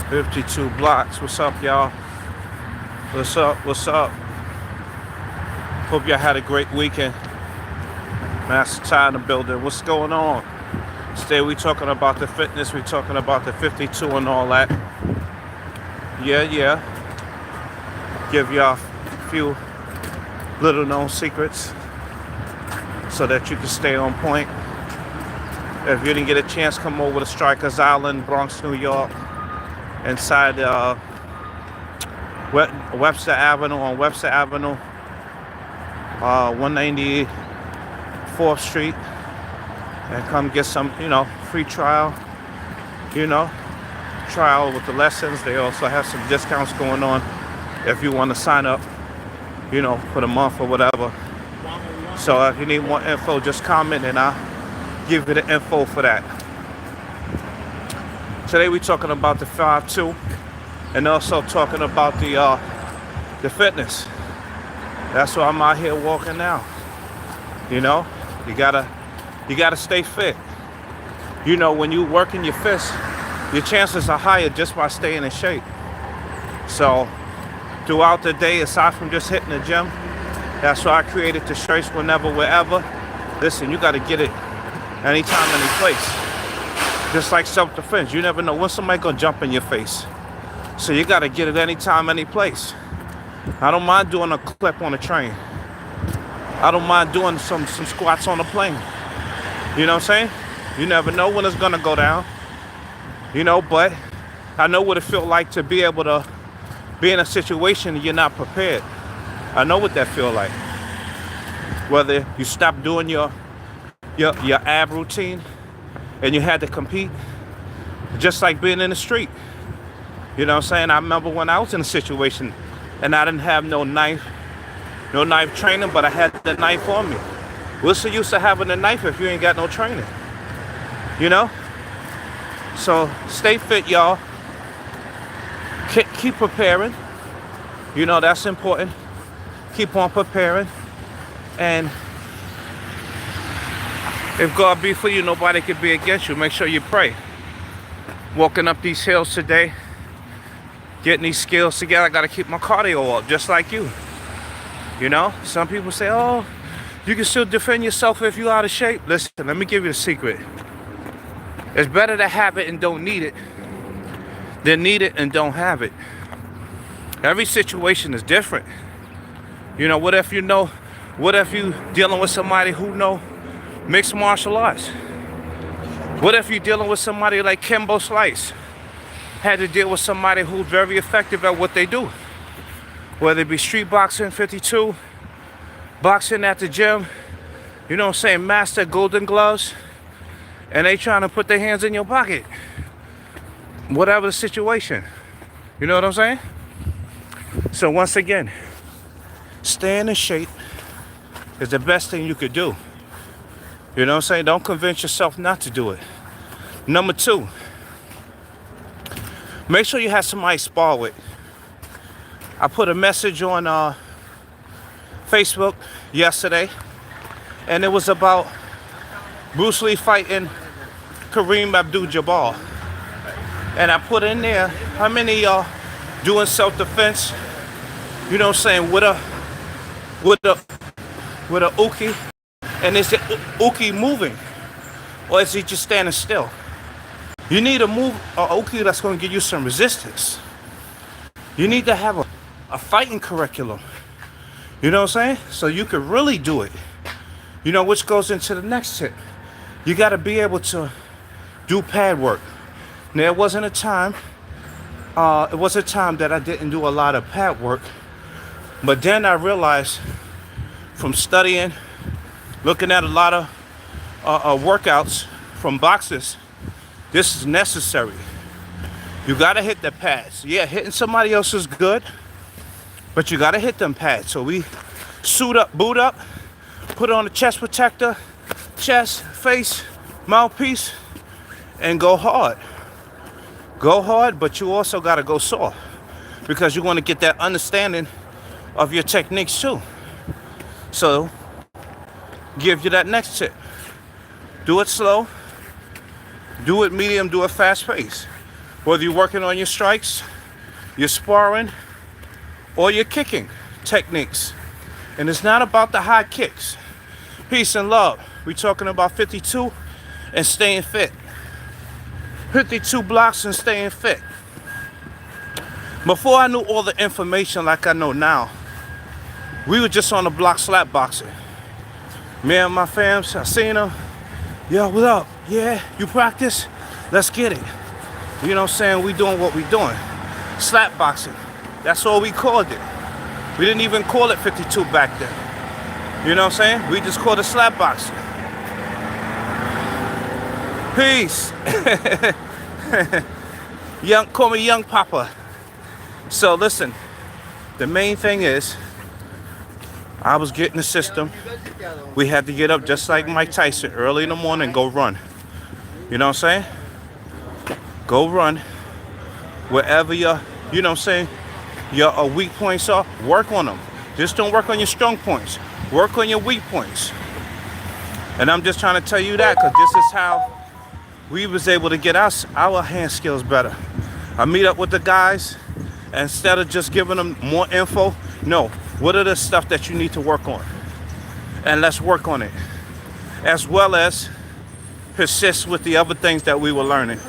52 blocks. What's up, y'all? What's up? What's up? Hope y'all had a great weekend. Master Ty in the building. What's going on? Today we talking about the fitness. We talking about the 52 and all that. Yeah. Give y'all a few little known secrets so that you can stay on point. If you didn't get a chance, come over to Strikers Island, Bronx, New York, inside Webster Avenue, 194th Street, and come get some, free trial, trial with the lessons. They also have some discounts going on if you want to sign up, for the month or whatever. So if you need more info, just comment and I'll give you the info for that. Today we're talking about the 5-2 and also talking about the fitness. That's why I'm out here walking now. You gotta stay fit. When you working your fists, your chances are higher just by staying in shape. So throughout the day, aside from just hitting the gym, that's why I created the shirts whenever, wherever. Listen, you gotta get it anytime, any place. Just like self-defense, you never know when somebody gonna jump in your face. So you gotta get it anytime, any place. I don't mind doing a clip on a train. I don't mind doing some squats on a plane. You know what I'm saying? You never know when it's gonna go down. But I know what it feels like to be able to be in a situation you're not prepared. I know what that feels like. Whether you stop doing your ab routine and you had to compete, just like being in the street. You know what I'm saying? I remember when I was in a situation and I didn't have no knife training, but I had the knife on me. What's the use of having a knife if you ain't got no training? So stay fit, y'all. Keep preparing. That's important. Keep on preparing. And if God be for you, nobody could be against you. Make sure you pray. Walking up these hills today, getting these skills together, I got to keep my cardio up, just like you. Some people say, oh, you can still defend yourself if you're out of shape. Listen, let me give you a secret. It's better to have it and don't need it than need it and don't have it. Every situation is different. What if you dealing with somebody who know mixed martial arts? What if you're dealing with somebody like Kimbo Slice? Had to deal with somebody who's very effective at what they do. Whether it be street boxing, 52, boxing at the gym, master golden gloves, and they trying to put their hands in your pocket. Whatever the situation. You know what I'm saying? So once again, staying in shape is the best thing you could do. You know what I'm saying? Don't convince yourself not to do it. Number 2, make sure you have somebody spar with. I put a message on Facebook yesterday, and it was about Bruce Lee fighting Kareem Abdul-Jabbar. And I put in there, how many of y'all doing self-defense, with a uke, and is the uke moving, or is he just standing still? You need to move a uke that's going to give you some resistance. You need to have a fighting curriculum. You know what I'm saying? So you could really do it. Which goes into the next tip. You got to be able to do pad work. Now, it was a time that I didn't do a lot of pad work. But then I realized from studying, looking at a lot of workouts from boxers, this is necessary. You got to hit the pads. Yeah, hitting somebody else is good, but you got to hit them pads. So we suit up, boot up, put on a chest protector, chest, face, mouthpiece, and go hard. Go hard, but you also got to go soft because you want to get that understanding of your techniques too. So, give you that next tip. Do it slow, do it medium, do it fast pace. Whether you're working on your strikes, your sparring, or your kicking techniques. And it's not about the high kicks. Peace and love. We're talking about 52 and staying fit. 52 blocks and staying fit. Before I knew all the information like I know now, we were just on the block slap boxing. Me and my fams, I seen them. Yo, what up? Yeah, you practice? Let's get it. You know what I'm saying? We doing what we doing. Slap boxing. That's all we called it. We didn't even call it 52 back then. You know what I'm saying? We just called it slap boxing. Peace. Call me Young Papa. So listen, the main thing is, I was getting the system. We had to get up just like Mike Tyson early in the morning and go run. You know what I'm saying? Go run. Wherever your, you know what I'm saying, your weak points are, work on them. Just don't work on your strong points. Work on your weak points. And I'm just trying to tell you that because this is how we was able to get our hand skills better. I meet up with the guys, and instead of just giving them more info, no, what are the stuff that you need to work on? And let's work on it. As well as persist with the other things that we were learning.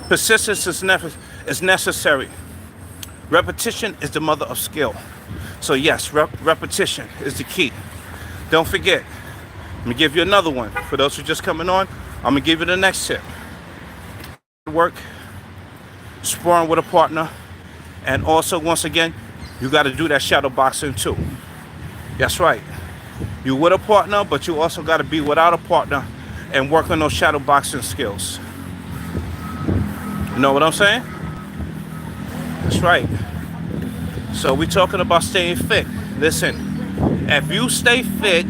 Persistence is necessary. Repetition is the mother of skill. So yes, repetition is the key. Don't forget. Let me give you another one. For those who are just coming on, I'm gonna give you the next tip. Work, sparring with a partner, and also once again, you gotta do that shadow boxing too. That's right. You with a partner, but you also gotta be without a partner and work on those shadow boxing skills. You know what I'm saying? That's right. So we're talking about staying fit. Listen, if you stay fit,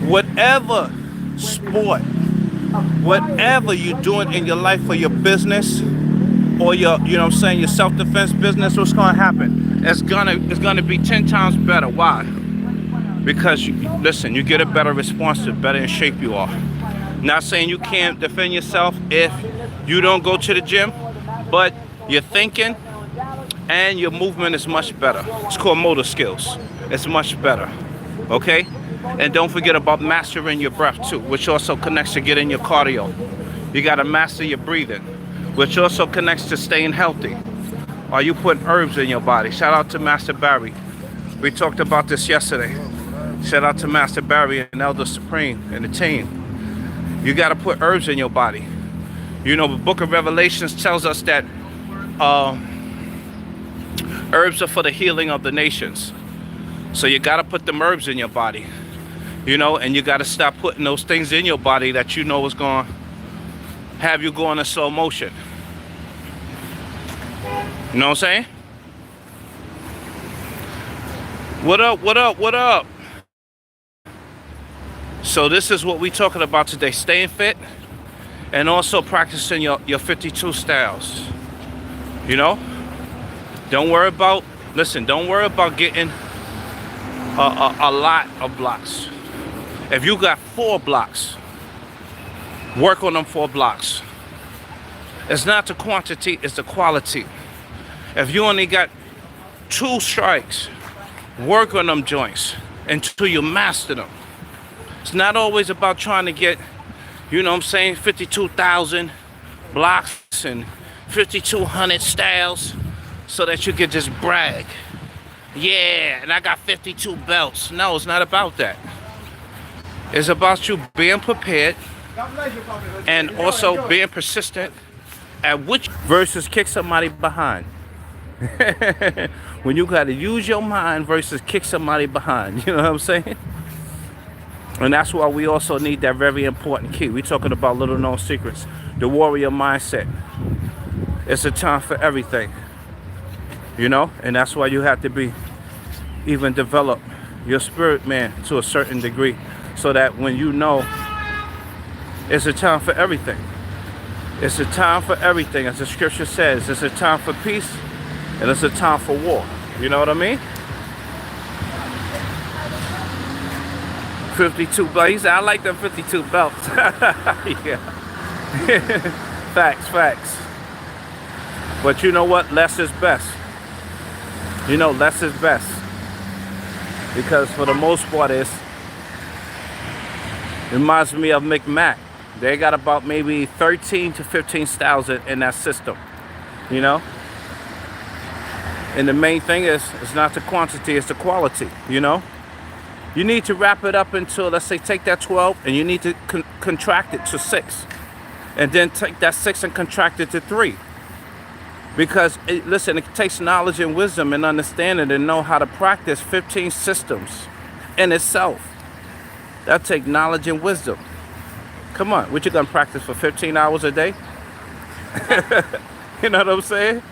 whatever sport, whatever you're doing in your life for your business or your, you know what I'm saying, your self-defense business, what's gonna happen? It's gonna be 10 times better. Why? Because listen, you get a better response the better in shape you are. Not saying you can't defend yourself if you don't go to the gym, but your thinking and your movement is much better. It's called motor skills. It's much better. Okay? And don't forget about mastering your breath too, which also connects to getting your cardio. You gotta master your breathing, which also connects to staying healthy. Are you putting herbs in your body? Shout out to Master Barry. We talked about this yesterday. Shout out to Master Barry and Elder Supreme and the team. You gotta put herbs in your body. You know, the book of Revelations tells us that herbs are for the healing of the nations. So you gotta put them herbs in your body. You know, and you gotta stop putting those things in your body that you know is gonna have you going in slow motion. You know what I'm saying? What up, what up, what up? So this is what we're talking about today. Staying fit and also practicing your 52 styles. You know? Don't worry about getting a lot of blocks. If you got 4 blocks, work on them 4 blocks. It's not the quantity, it's the quality. If you only got 2 strikes, work on them joints until you master them. It's not always about trying to get, you know what I'm saying, 52,000 blocks and 5,200 styles so that you can just brag. Yeah, and I got 52 belts. No, it's not about that. It's about you being prepared and also being persistent at which versus kick somebody behind. When you got to use your mind versus kick somebody behind. You know what I'm saying? And that's why we also need that very important key. We're talking about little known secrets. The warrior mindset. It's a time for everything. You know? And that's why you have to be, even develop your spirit man to a certain degree. So that when you know it's a time for everything. It's a time for everything. As the scripture says, it's a time for peace and it's a time for war. You know what I mean? 52 belts. I like them 52 belts. Yeah. Facts. But you know what? Less is best. You know, less is best. Because for the most part, it reminds me of McMac. They got about maybe 13 to 15 styles in that system. You know? And the main thing is, it's not the quantity, it's the quality, you know? You need to wrap it up into, let's say, take that 12 and you need to contract it to 6. And then take that 6 and contract it to 3. Because, listen, it takes knowledge and wisdom and understanding to know how to practice 15 systems in itself. That takes knowledge and wisdom. Come on, what you gonna practice for 15 hours a day? You know what I'm saying?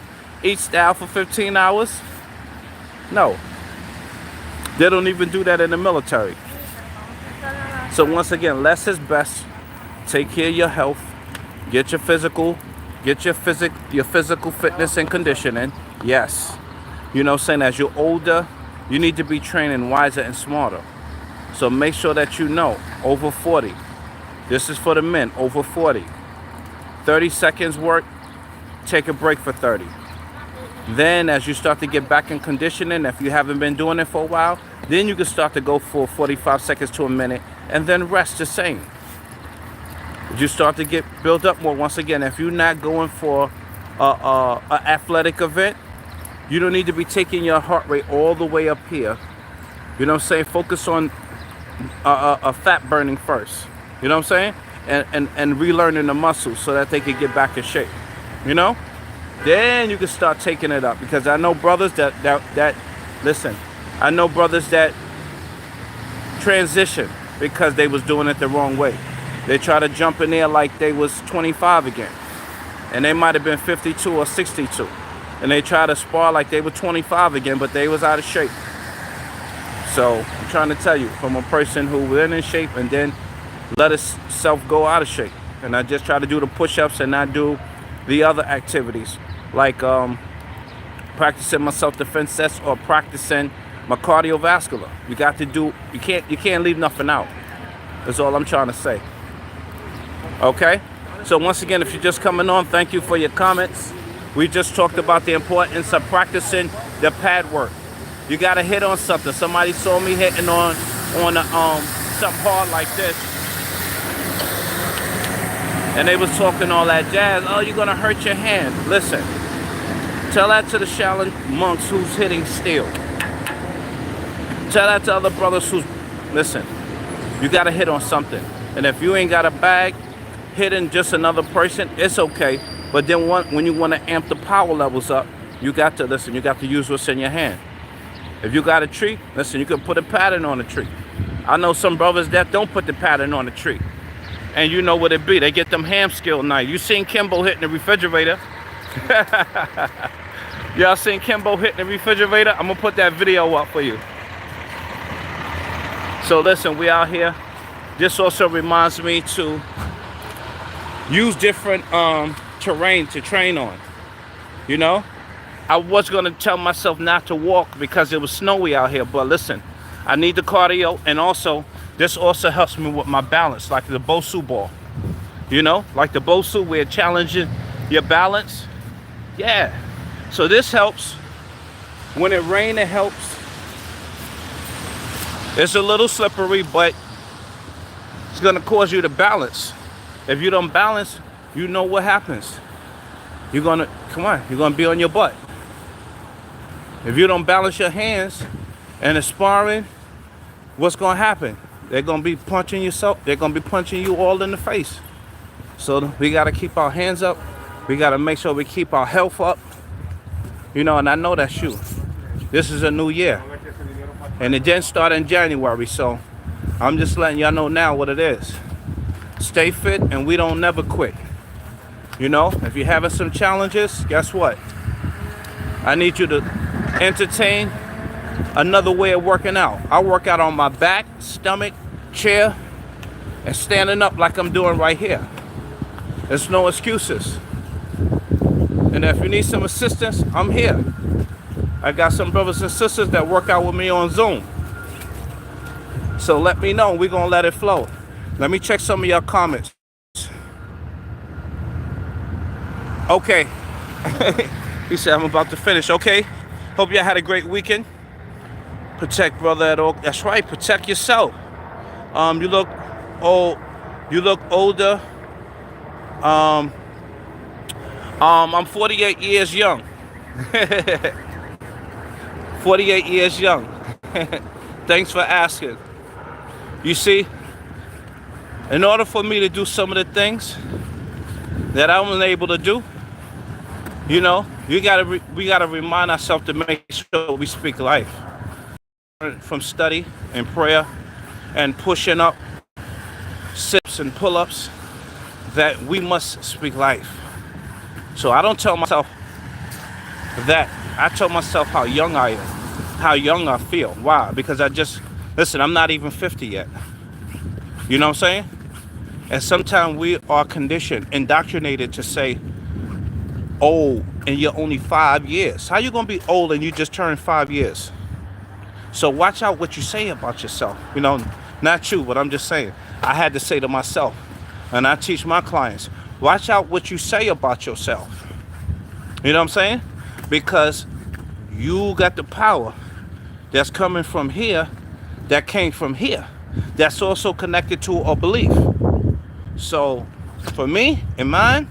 Each style for 15 hours? No. They don't even do that in the military. So once again, less is best. Take care of your health. Get your physical fitness and conditioning. Yes. You know what I'm saying? As you're older, you need to be training wiser and smarter. So make sure that you know, over 40. This is for the men, over 40. 30 seconds work, take a break for 30. Then as you start to get back in conditioning, if you haven't been doing it for a while, then you can start to go for 45 seconds to a minute and then rest the same. You start to get built up more. Once again, if you're not going for an athletic event, you don't need to be taking your heart rate all the way up here. You know what I'm saying? Focus on fat burning first. You know what I'm saying? And relearning the muscles so that they can get back in shape. You know? Then you can start taking it up. Because I know brothers that listen, I know brothers that transition because they was doing it the wrong way. They try to jump in there like they was 25 again. And they might have been 52 or 62. And they try to spar like they were 25 again, but they was out of shape. So I'm trying to tell you, from a person who was in shape and then let himself go out of shape. And I just try to do the push-ups and not do the other activities. Like practicing my self-defense sets or practicing my cardiovascular. You got to do, you can't leave nothing out. That's all I'm trying to say. Okay? So once again, if you're just coming on, thank you for your comments. We just talked about the importance of practicing the pad work. You got to hit on something. Somebody saw me hitting on something hard like this. And they was talking all that jazz. Oh, you're going to hurt your hand. Listen. Tell that to the Shaolin monks who's hitting steel. Tell that to other brothers who's... Listen. You got to hit on something. And if you ain't got a bag, hitting just another person, it's okay. But then when you want to amp the power levels up, you got to listen. You got to use what's in your hand. If you got a tree, listen, you can put a pattern on a tree. I know some brothers that don't put the pattern on the tree. And you know what it be. They get them ham skill knife. You seen Kimbo hitting the refrigerator. Y'all seen Kimbo hitting the refrigerator? I'm going to put that video up for you. So listen, we out here. This also reminds me to use different terrain to train on. You know? I was going to tell myself not to walk because it was snowy out here. But listen, I need the cardio. And also, this also helps me with my balance, like the Bosu ball. You know, like the Bosu, where it's challenging your balance. Yeah. So this helps. When it rains, it helps. It's a little slippery, but it's going to cause you to balance. If you don't balance, you know what happens. You're going to, come on, you're going to be on your butt. If you don't balance your hands and it's sparring, what's going to happen? They're going to be punching yourself. They're going to be punching you all in the face. So we got to keep our hands up. We got to make sure we keep our health up. You know, and I know that's you. This is a new year. And it didn't start in January, so I'm just letting y'all know now what it is. Stay fit, and we don't never quit. You know, if you're having some challenges, guess what? I need you to entertain another way of working out. I work out on my back, stomach, chair, and standing up like I'm doing right here. There's no excuses. And if you need some assistance, I'm here. I got some brothers and sisters that work out with me on Zoom. So let me know. We're going to let it flow. Let me check some of your comments. Okay. He said, I'm about to finish. Okay. Hope y'all had a great weekend. Protect brother at all. That's right. Protect yourself. You look old. You look older. I'm 48 years young. 48 years young. Thanks for asking. You see, in order for me to do some of the things that I was able to do, you know, we gotta remind ourselves to make sure we speak life. From study and prayer and pushing up, sips and pull-ups, that we must speak life. So I don't tell myself that. I tell myself how young I am, how young I feel. Why? Because listen, I'm not even 50 yet. You know what I'm saying? And sometimes we are conditioned, indoctrinated to say, old and you're only 5 years. How you gonna be old and you just turned 5 years? So watch out what you say about yourself. You know, not you, but I'm just saying. I had to say to myself, and I teach my clients, watch out what you say about yourself. You know what I'm saying? Because you got the power that's coming from here, that came from here, that's also connected to a belief. So for me and mine,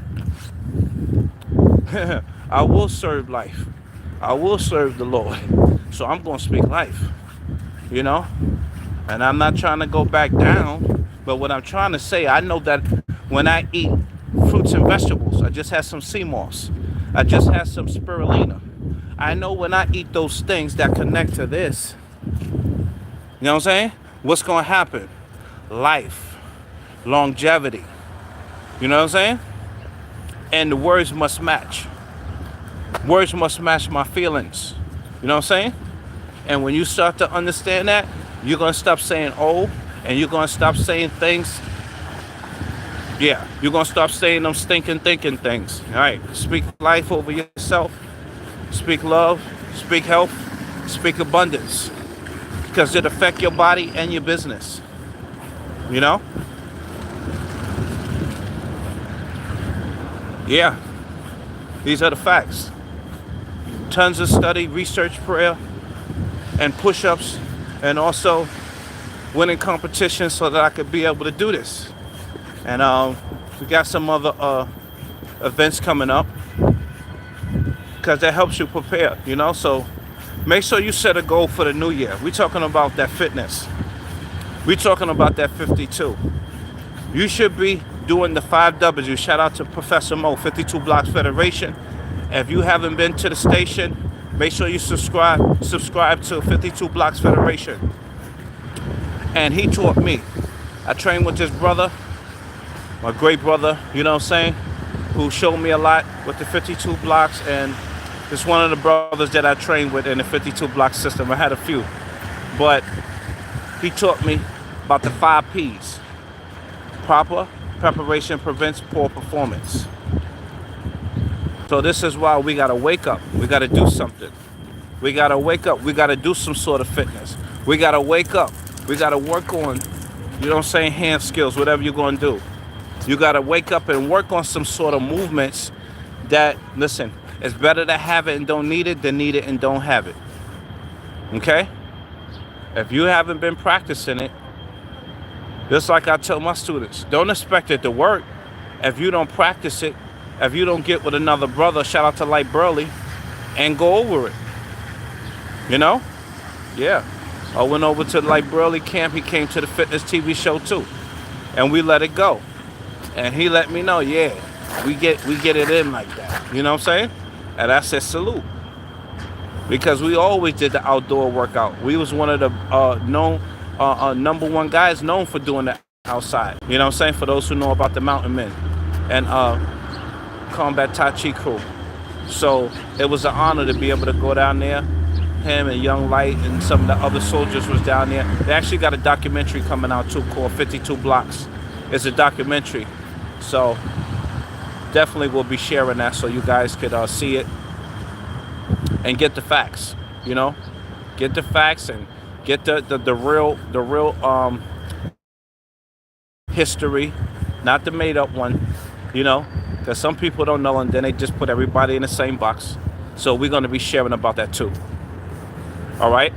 I will serve life. I will serve the Lord. So I'm going to speak life, you know? And I'm not trying to go back down, but what I'm trying to say, I know that when I eat fruits and vegetables, I just had some sea moss, I just had some spirulina. I know when I eat those things that connect to this, you know what I'm saying? What's going to happen? Life, longevity, you know what I'm saying? And the words must match. Words must match my feelings. You know what I'm saying? And when you start to understand that, you're going to stop saying oh, and you're going to stop saying things. Yeah, you're going to stop saying them stinking thinking things. All right, speak life over yourself. Speak love, speak health, speak abundance. Because it affects your body and your business. You know? Yeah, these are the facts. Tons of study, research, prayer, and push-ups, and also winning competitions so that I could be able to do this. And we got some other events coming up because that helps you prepare, you know? So make sure you set a goal for the new year. We're talking about that fitness. We're talking about that 52. You should be doing the 5 W's. Shout out to Professor Mo, 52 Blocks Federation. If you haven't been to the station, make sure you subscribe to 52 Blocks Federation. And he taught me. I trained with this brother, my great brother, you know what I'm saying, who showed me a lot with the 52 blocks, and it's one of the brothers that I trained with in the 52 block system. I had a few, but he taught me about the 5 P's. Proper preparation prevents poor performance. So this is why we gotta wake up. We gotta do something. We gotta wake up. We gotta do some sort of fitness. We gotta wake up. We gotta work on, you know what I'm saying, hand skills, whatever you're gonna do. You gotta wake up and work on some sort of movements that, listen, it's better to have it and don't need it than need it and don't have it. Okay? If you haven't been practicing it, just like I tell my students, don't expect it to work if you don't practice it, if you don't get with another brother, shout out to Light Burley, and go over it. You know? Yeah. I went over to Light Burley camp. He came to the fitness TV show too. And we let it go. And he let me know, yeah, we get it in like that. You know what I'm saying? And I said salute. Because we always did the outdoor workout. We was one of the number one guys known for doing that outside. You know what I'm saying? For those who know about the Mountain Men and Combat Tai Chi crew. So it was an honor to be able to go down there. Him and Young Light and some of the other soldiers was down there. They actually got a documentary coming out too called 52 Blocks. It's a documentary. So definitely we'll be sharing that so you guys could see it and get the facts, you know? Get the facts and get the real history, not the made up one, you know? Because some people don't know and then they just put everybody in the same box. So we're going to be sharing about that too. All right.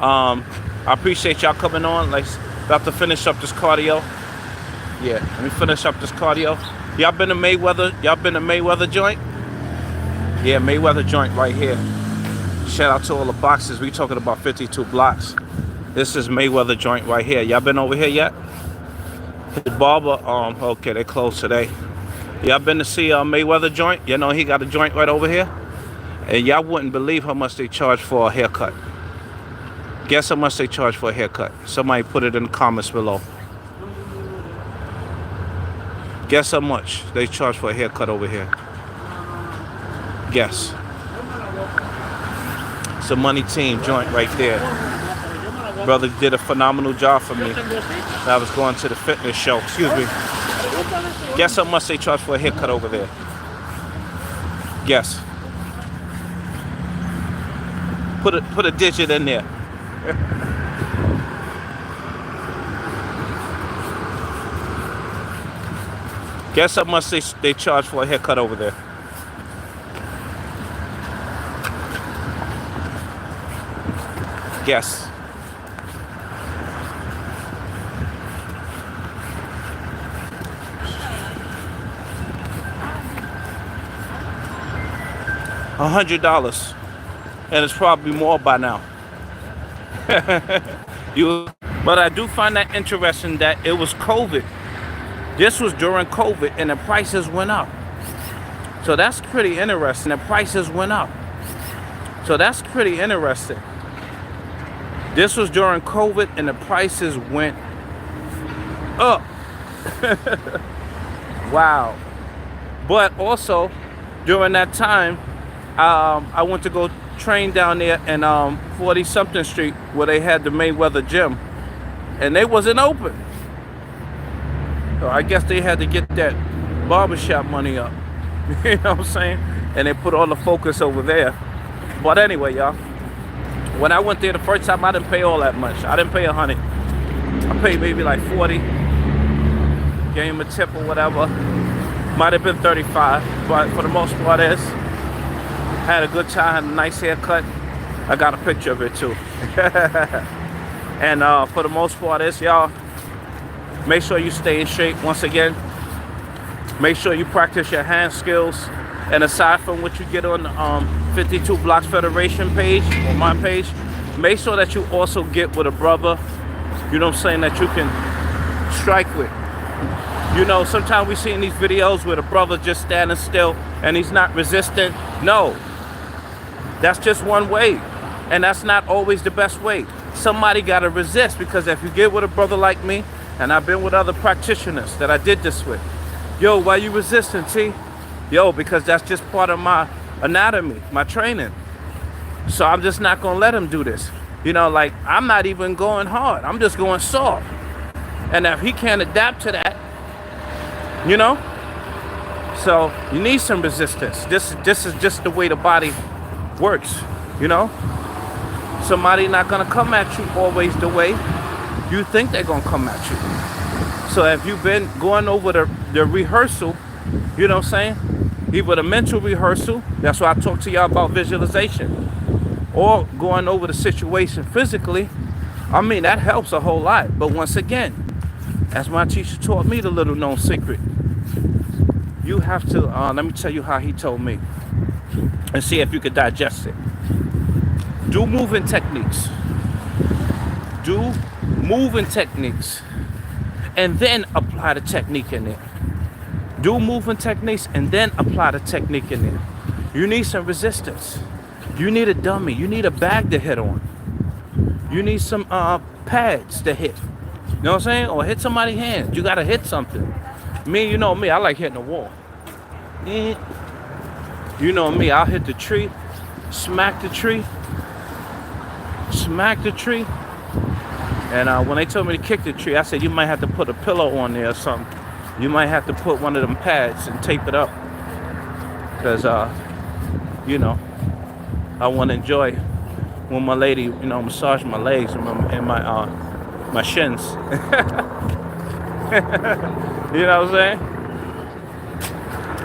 I appreciate y'all coming on. Like, about to finish up this cardio. Yeah, let me finish up this cardio. Y'all been to Mayweather? Y'all been to Mayweather joint? Yeah, Mayweather joint right here. Shout out to all the boxes. We talking about 52 blocks. This is Mayweather joint right here. Y'all been over here yet? His barber, okay, they closed today. Y'all been to see Mayweather joint? You know he got a joint right over here. And y'all wouldn't believe how much they charge for a haircut. Guess how much they charge for a haircut? Somebody put it in the comments below. Guess how much they charge for a haircut over here? Guess. It's a Money Team joint right there. Brother did a phenomenal job for me. I was going to the fitness show. Excuse me. Guess how much they charge for a haircut over there? Guess. Put a digit in there. Guess how much they charge for a haircut over there? Guess. $100, and it's probably more by now. But I do find that interesting that it was COVID. This was during COVID, and the prices went up. So that's pretty interesting. The prices went up. So that's pretty interesting. This was during COVID, and the prices went up. Wow. But also, during that time, I went to go train down there in 40-something Street where they had the Mayweather gym, and they wasn't open. So I guess they had to get that barbershop money up. You know what I'm saying? And they put all the focus over there. But anyway, y'all, when I went there the first time, I didn't pay all that much. I didn't pay 100. I paid maybe like 40. Gave him a tip or whatever. Might have been 35, but for the most part, had a good time, had a nice haircut. I got a picture of it too. And for the most part, y'all, make sure you stay in shape. Once again, make sure you practice your hand skills. And aside from what you get on the 52 Blocks Federation page, or my page, make sure that you also get with a brother, you know what I'm saying, that you can strike with. You know, sometimes we see in these videos where the brother just standing still and he's not resisting. No, that's just one way. And that's not always the best way. Somebody got to resist, because if you get with a brother like me, and I've been with other practitioners that I did this with, yo, why you resisting, T? Yo, because that's just part of my anatomy, my training. So I'm just not going to let him do this. You know, like, I'm not even going hard. I'm just going soft. And if he can't adapt to that, you know, so you need some resistance. This is just the way the body works, you know. Somebody not going to come at you always the way you think they're going to come at you. So if you've been going over the rehearsal, you know what I'm saying, either the mental rehearsal, that's why I talk to y'all about visualization, or going over the situation physically, I mean, that helps a whole lot. But once again, as my teacher taught me, the little known secret, you have to, let me tell you how he told me, and see if you could digest it. Do moving techniques. Do moving techniques. And then apply the technique in there. Do moving techniques and then apply the technique in there. You need some resistance. You need a dummy. You need a bag to hit on. You need some pads to hit. You know what I'm saying? Or hit somebody's hand. You got to hit something. Me, you know me, I like hitting the wall. You know me, I'll hit the tree, smack the tree. And when they told me to kick the tree, I said, you might have to put a pillow on there or something. You might have to put one of them pads and tape it up. Because, you know, I want to enjoy when my lady, you know, massage my legs and my shins. You know what I'm saying?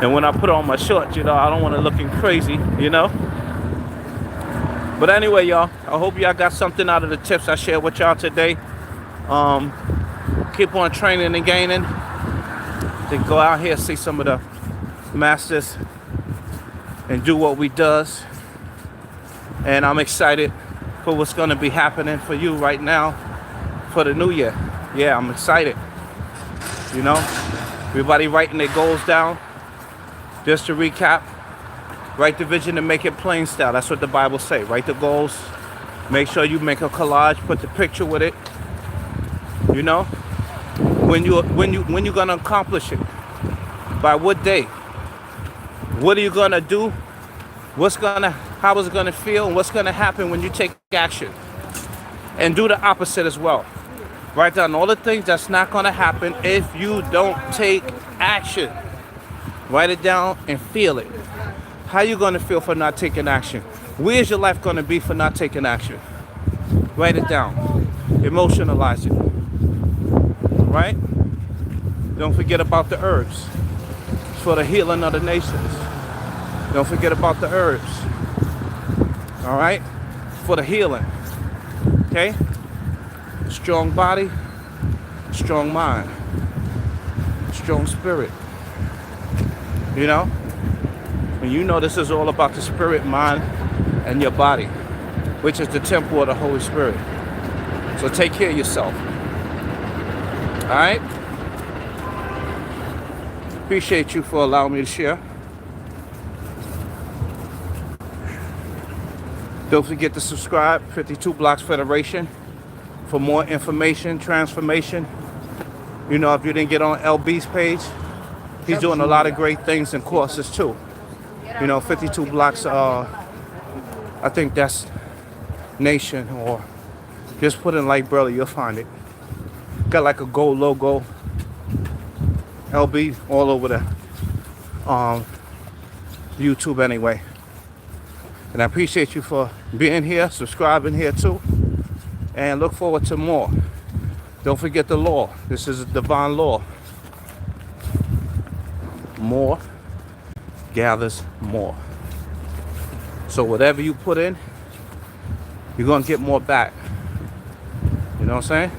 And when I put on my shorts, you know, I don't want to looking crazy, you know. But anyway, y'all, I hope y'all got something out of the tips I shared with y'all today. Keep on training and gaining. To go out here, see some of the masters and do what we does. And I'm excited for what's going to be happening for you right now for the new year. Yeah, I'm excited. You know, everybody writing their goals down. Just to recap, write the vision and make it plain style. That's what the Bible say. Write the goals. Make sure you make a collage. Put the picture with it. You know, when you gonna accomplish it? By what day? What are you gonna do? How is it gonna feel? And what's gonna happen when you take action? And do the opposite as well. Write down all the things that's not gonna happen if you don't take action. Write it down and feel it. How you gonna feel for not taking action? Where's your life gonna be for not taking action? Write it down. Emotionalize it. Right? Don't forget about the herbs. It's for the healing of the nations. Don't forget about the herbs. All right? For the healing. Okay? Strong body, strong mind, strong spirit. You know? And you know this is all about the spirit, mind, and your body, which is the temple of the Holy Spirit. So take care of yourself. Alright? Appreciate you for allowing me to share. Don't forget to subscribe, 52 Blocks Federation, for more information, transformation. You know, if you didn't get on LB's page, he's doing a lot of great things and courses too. You know, 52 Blocks, I think that's Nation, or just put in Light Brother, you'll find it. Got like a gold logo. LB all over the YouTube anyway. And I appreciate you for being here, subscribing here too. And look forward to more. Don't forget the law. This is a divine law. More gathers more. So whatever you put in, you're going to get more back. You know what I'm saying?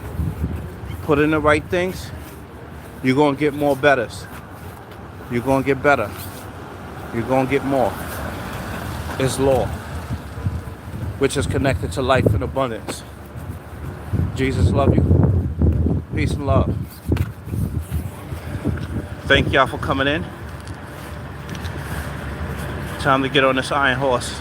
Put in the right things, you're going to get more betters. You're going to get better. You're going to get more. It's law, which is connected to life and abundance. Jesus love you. Peace and love. Thank y'all for coming in. Time to get on this iron horse.